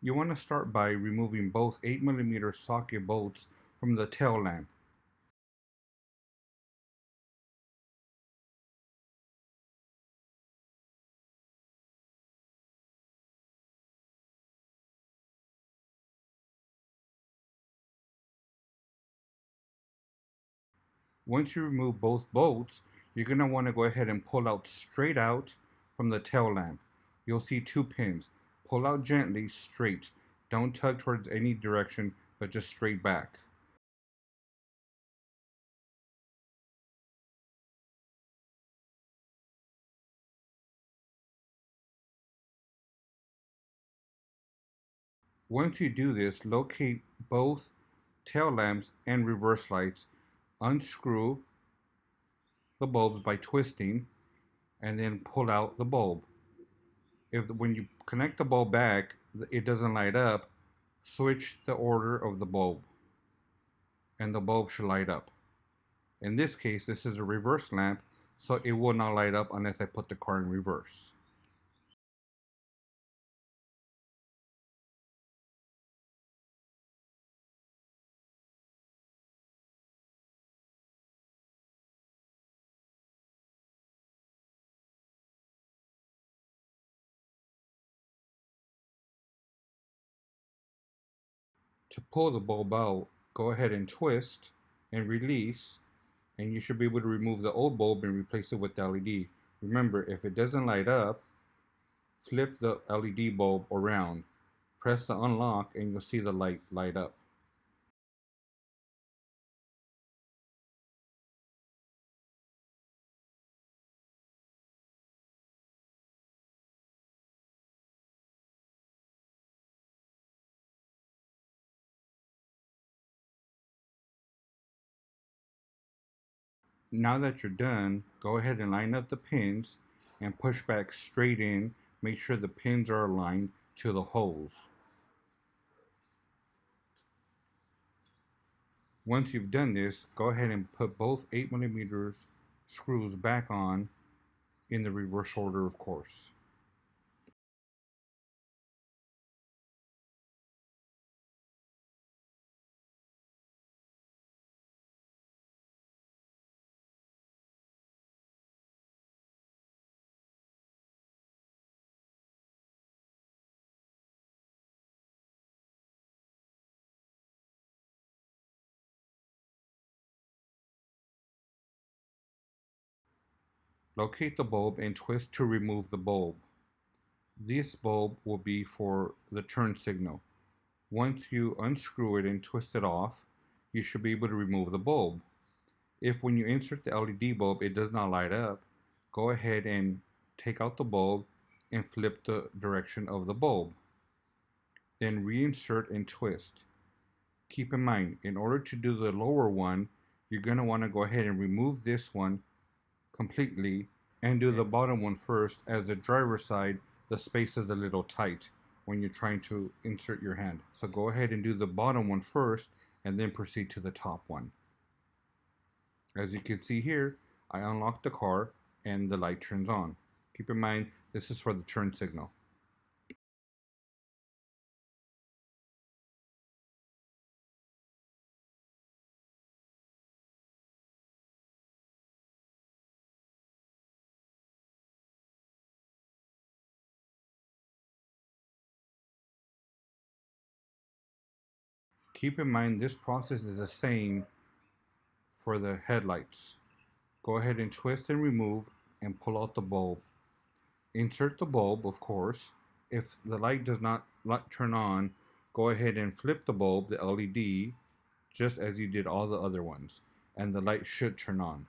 You want to start by removing both 8mm socket bolts from the tail lamp. Once you remove both bolts, you're going to want to go ahead and pull out straight out from the tail lamp. You'll see two pins. Pull out gently, straight. Don't tug towards any direction, but just straight back. Once you do this, locate both tail lamps and reverse lights. Unscrew the bulbs by twisting and then pull out the bulb. If when you connect the bulb back, it doesn't light up, switch the order of the bulb and the bulb should light up. In this case, this is a reverse lamp, so it will not light up unless I put the car in reverse. To pull the bulb out, go ahead and twist and release, and you should be able to remove the old bulb and replace it with the LED. Remember, if it doesn't light up, flip the LED bulb around. Press the unlock and you'll see the light up. Now that you're done, go ahead and line up the pins and push back straight in. Make sure the pins are aligned to the holes. Once you've done this, go ahead and put both 8mm screws back on in the reverse order, of course. Locate the bulb and twist to remove the bulb. This bulb will be for the turn signal. Once you unscrew it and twist it off, you should be able to remove the bulb. If when you insert the LED bulb it does not light up, go ahead and take out the bulb and flip the direction of the bulb. Then reinsert and twist. Keep in mind, in order to do the lower one, you're going to want to go ahead and remove this one completely and do the bottom one first, as the driver's side, the space is a little tight when you're trying to insert your hand. So go ahead and do the bottom one first and then proceed to the top one. As you can see here, I unlock the car and the light turns on. Keep in mind, this is for the turn signal. Keep in mind, this process is the same for the headlights. Go ahead and twist and remove and pull out the bulb. Insert the bulb, of course. If the light does not turn on, go ahead and flip the bulb, the LED, just as you did all the other ones, and the light should turn on.